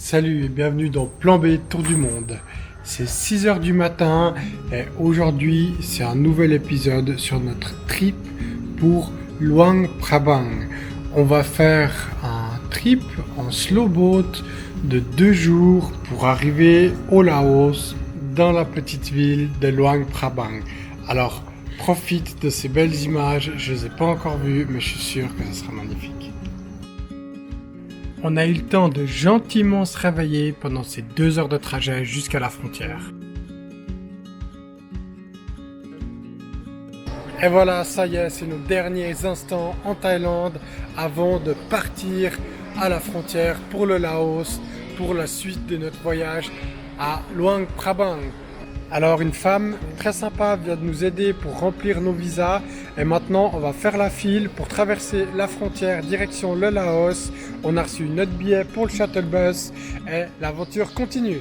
Salut et bienvenue dans Plan B Tour du Monde. C'est 6 heures du matin et aujourd'hui c'est un nouvel épisode sur notre trip pour Luang Prabang. On va faire un trip en slow boat de 2 jours pour arriver au Laos dans la petite ville de Luang Prabang. Alors profite de ces belles images, je ne les ai pas encore vues mais je suis sûr que ce sera magnifique. On a eu le temps de gentiment se réveiller pendant ces 2 heures de trajet jusqu'à la frontière. Et voilà, ça y est, c'est nos derniers instants en Thaïlande avant de partir à la frontière pour le Laos, pour la suite de notre voyage à Luang Prabang. Alors une femme très sympa vient de nous aider pour remplir nos visas et maintenant on va faire la file pour traverser la frontière direction le Laos. On a reçu notre billet pour le shuttle bus et l'aventure continue.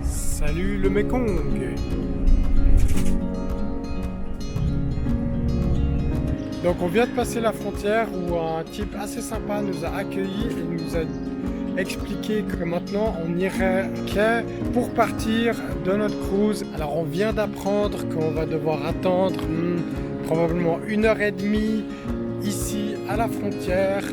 Salut le Mekong. Donc on vient de passer la frontière où un type assez sympa nous a accueillis et nous a expliqué que maintenant on irait quai pour partir de notre cruise. Alors on vient d'apprendre qu'on va devoir attendre probablement 1h30 ici à la frontière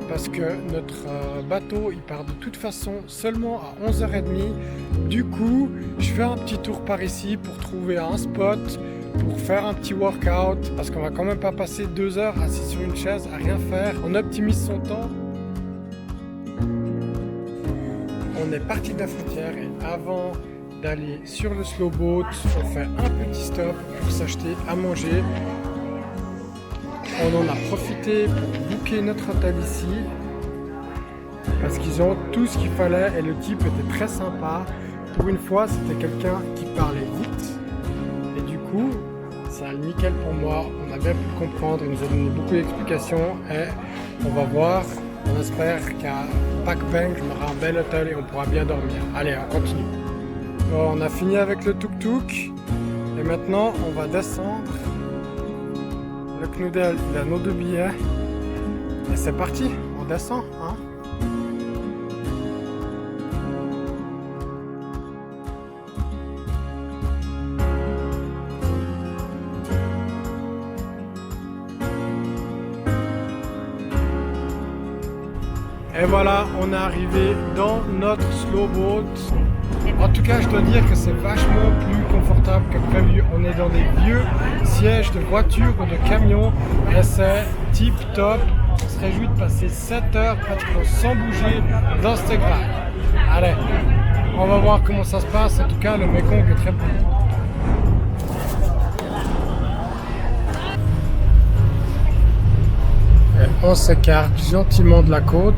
parce que notre bateau il part de toute façon seulement à 11h30. Du coup je fais un petit tour par ici pour trouver un spot pour faire un petit workout parce qu'on va quand même pas passer 2 heures assis sur une chaise à rien faire. On optimise son temps. On est parti de la frontière et avant d'aller sur le slow boat, on fait un petit stop pour s'acheter à manger. On en a profité pour booker notre hôtel ici parce qu'ils ont tout ce qu'il fallait et le type était très sympa. Pour une fois, c'était quelqu'un qui parlait vite et du coup, c'est nickel pour moi. On a bien pu le comprendre, il nous a donné beaucoup d'explications et on va voir. On espère qu'à Pak Beng, on aura un bel hôtel et on pourra bien dormir. Allez, on continue. Bon, on a fini avec le tuk-tuk. Et maintenant, on va descendre. Le Knoudel, il a nos 2 billets. Et c'est parti, on descend. Hein. Et voilà, on est arrivé dans notre slow boat. En tout cas, je dois dire que c'est vachement plus confortable que prévu. On est dans des vieux sièges de voiture ou de camion et c'est tip top. On se réjouit de passer 7 heures pratiquement sans bouger dans cette grave. Allez, on va voir comment ça se passe. En tout cas, le Mekong est très beau. On s'écarte gentiment de la côte.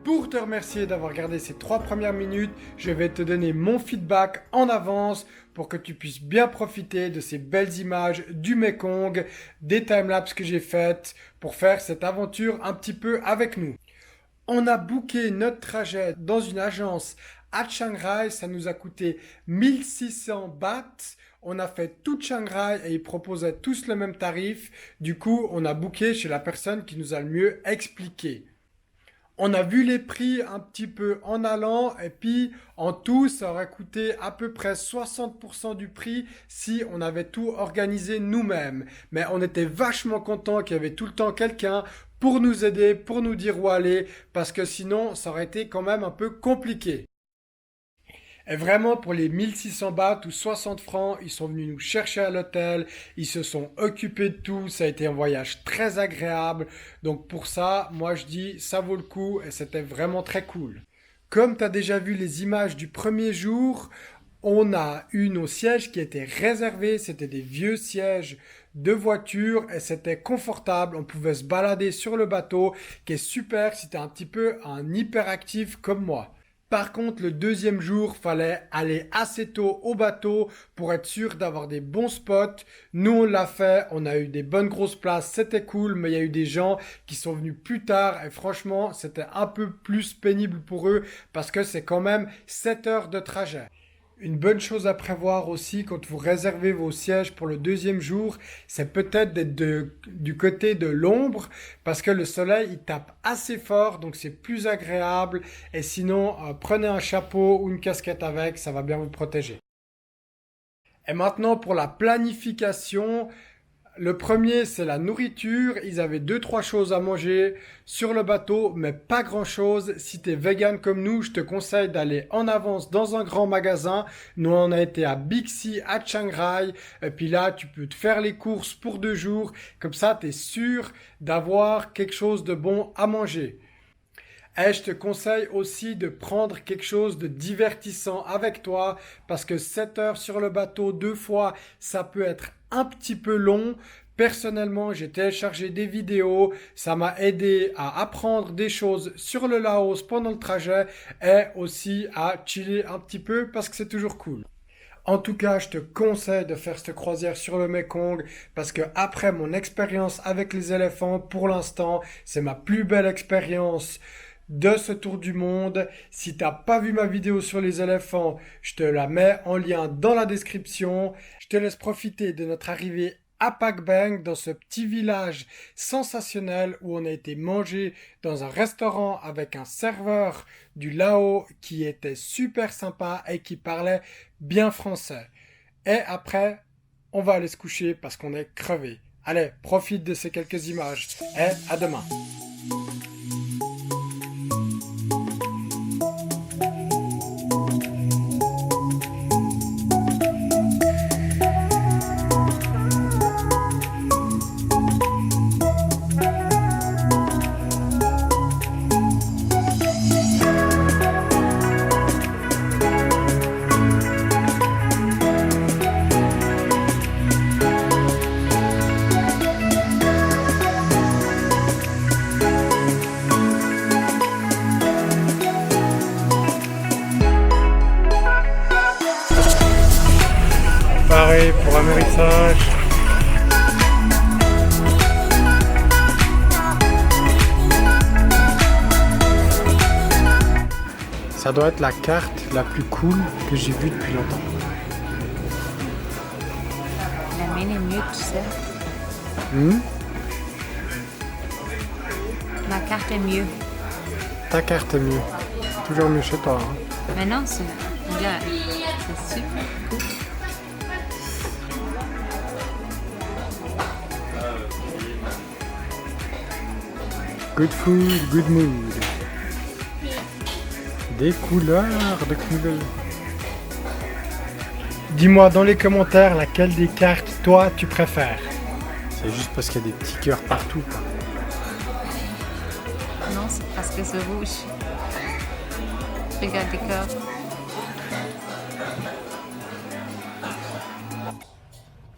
Pour te remercier d'avoir regardé ces 3 premières minutes, je vais te donner mon feedback en avance pour que tu puisses bien profiter de ces belles images du Mekong, des timelapses que j'ai faites pour faire cette aventure un petit peu avec nous. On a booké notre trajet dans une agence à Chiang Rai, ça nous a coûté 1600 bahts. On a fait tout Chiang Rai et ils proposaient tous le même tarif. Du coup, on a booké chez la personne qui nous a le mieux expliqué. On a vu les prix un petit peu en allant et puis en tout, ça aurait coûté à peu près 60% du prix si on avait tout organisé nous-mêmes. Mais on était vachement contents qu'il y avait tout le temps quelqu'un pour nous aider, pour nous dire où aller, parce que sinon, ça aurait été quand même un peu compliqué. Et vraiment, pour les 1600 bahts ou 60 francs, ils sont venus nous chercher à l'hôtel, ils se sont occupés de tout, ça a été un voyage très agréable. Donc pour ça, moi je dis, ça vaut le coup et c'était vraiment très cool. Comme tu as déjà vu les images du premier jour, on a eu nos sièges qui étaient réservés, c'était des vieux sièges de voiture et c'était confortable, on pouvait se balader sur le bateau, qui est super si tu es un petit peu un hyperactif comme moi. Par contre, le deuxième jour, fallait aller assez tôt au bateau pour être sûr d'avoir des bons spots. Nous, on l'a fait, on a eu des bonnes grosses places, c'était cool, mais il y a eu des gens qui sont venus plus tard et franchement, c'était un peu plus pénible pour eux parce que c'est quand même 7 heures de trajet. Une bonne chose à prévoir aussi quand vous réservez vos sièges pour le deuxième jour, c'est peut-être d'être du côté de l'ombre parce que le soleil il tape assez fort donc c'est plus agréable et sinon prenez un chapeau ou une casquette avec, ça va bien vous protéger. Et maintenant pour la planification, le premier, c'est la nourriture. Ils avaient 2-3 choses à manger sur le bateau, mais pas grand-chose. Si tu es vegan comme nous, je te conseille d'aller en avance dans un grand magasin. Nous, on a été à Bixi, à Chiang Rai. Et puis là, tu peux te faire les courses pour 2 jours. Comme ça, tu es sûr d'avoir quelque chose de bon à manger. Et je te conseille aussi de prendre quelque chose de divertissant avec toi parce que 7 heures sur le bateau 2 fois, ça peut être un petit peu long. Personnellement, j'ai téléchargé des vidéos, ça m'a aidé à apprendre des choses sur le Laos pendant le trajet et aussi à chiller un petit peu parce que c'est toujours cool. En tout cas, je te conseille de faire cette croisière sur le Mekong parce que après mon expérience avec les éléphants, pour l'instant, c'est ma plus belle expérience de ce tour du monde. Si t'as pas vu ma vidéo sur les éléphants, je te la mets en lien dans la description. Je te laisse profiter de notre arrivée à Pak Beng, dans ce petit village sensationnel où on a été manger dans un restaurant avec un serveur du Laos qui était super sympa et qui parlait bien français. Et après, on va aller se coucher parce qu'on est crevé. Allez, profite de ces quelques images et à demain. Pareil pour amérissage. Ça doit être la carte la plus cool que j'ai vue depuis longtemps. La mienne est mieux, tu sais. Ma carte est mieux. Ta carte est mieux. Toujours mieux chez toi. Hein. Mais non, c'est bien. C'est super cool. Good food, good mood. Des couleurs de Knudel. Dis-moi dans les commentaires laquelle des cartes toi tu préfères. C'est juste parce qu'il y a des petits cœurs partout. Quoi. Non, c'est parce que c'est rouge. Regarde les cœurs.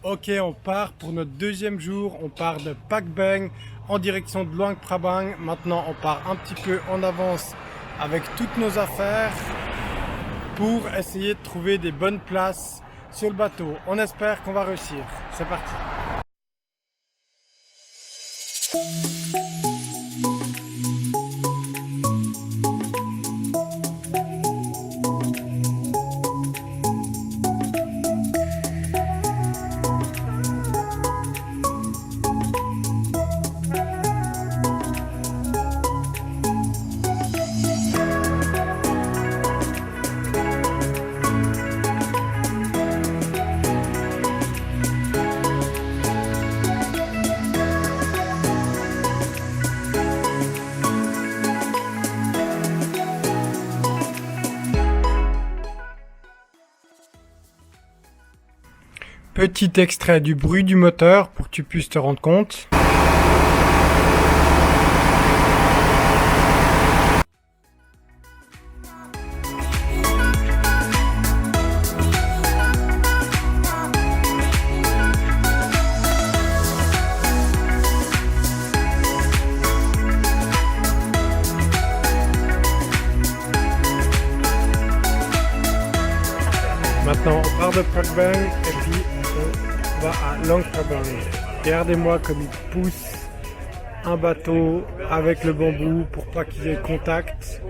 Ok, on part pour notre deuxième jour. On part de Pak Beng en direction de Luang Prabang. Maintenant, on part un petit peu en avance avec toutes nos affaires pour essayer de trouver des bonnes places sur le bateau. On espère qu'on va réussir. C'est parti. Petit extrait du bruit du moteur pour que tu puisses te rendre compte. Maintenant, on part de Phra Bang et puis on va à Luang Prabang. Regardez-moi comme il pousse un bateau avec le bambou pour pas qu'il y ait contact.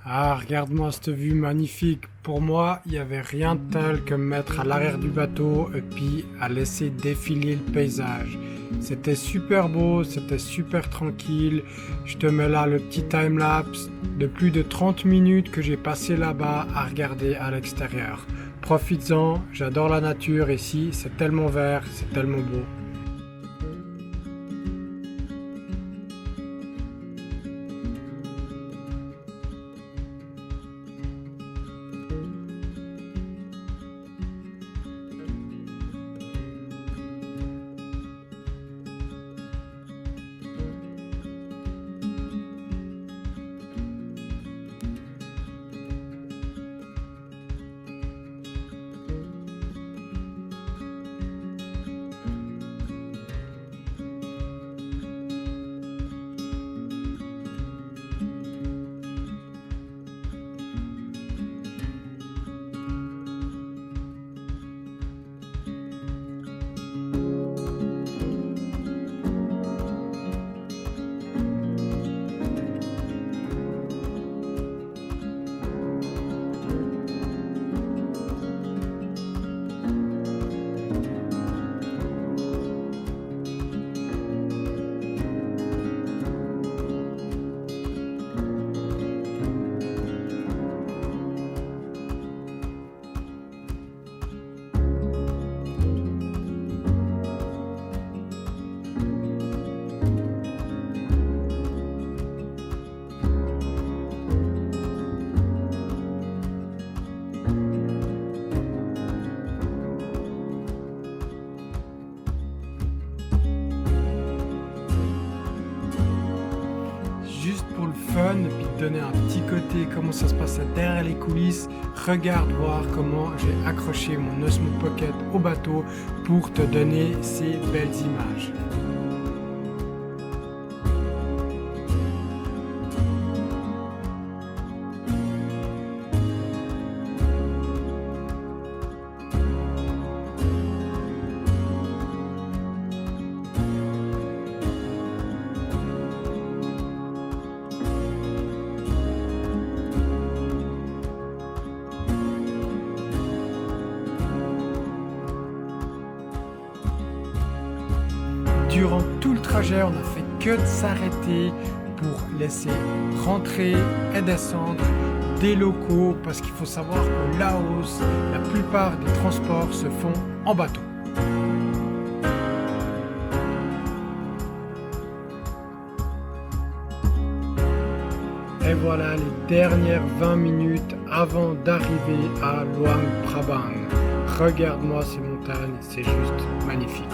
Ah, regarde-moi cette vue magnifique. Pour moi, il n'y avait rien de tel que me mettre à l'arrière du bateau et puis à laisser défiler le paysage. C'était super beau, c'était super tranquille. Je te mets là le petit time-lapse de plus de 30 minutes que j'ai passé là-bas à regarder à l'extérieur. Profites-en, j'adore la nature ici, c'est tellement vert, c'est tellement beau. Juste pour le fun et puis te donner un petit côté comment ça se passe derrière les coulisses, regarde voir comment j'ai accroché mon Osmo Pocket au bateau pour te donner ces belles images. Durant tout le trajet, on n'a fait que de s'arrêter pour laisser rentrer et descendre des locaux parce qu'il faut savoir qu'au Laos, la plupart des transports se font en bateau. Et voilà les dernières 20 minutes avant d'arriver à Luang Prabang. Regarde-moi ces montagnes, c'est juste magnifique.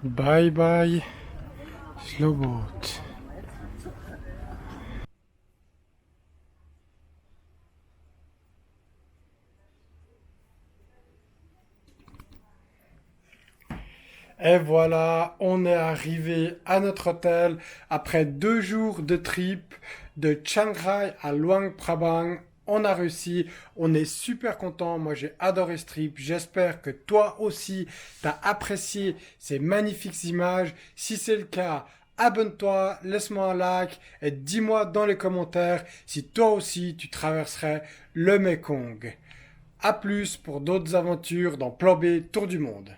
Bye bye, slow boat. Et voilà, on est arrivé à notre hôtel après 2 jours de trip de Chiang Rai à Luang Prabang. on a réussi, on est super content. Moi, j'ai adoré ce trip. J'espère que toi aussi, t'as apprécié ces magnifiques images. Si c'est le cas, abonne-toi, laisse-moi un like et dis-moi dans les commentaires si toi aussi tu traverserais le Mekong. À plus pour d'autres aventures dans Plan B Tour du Monde.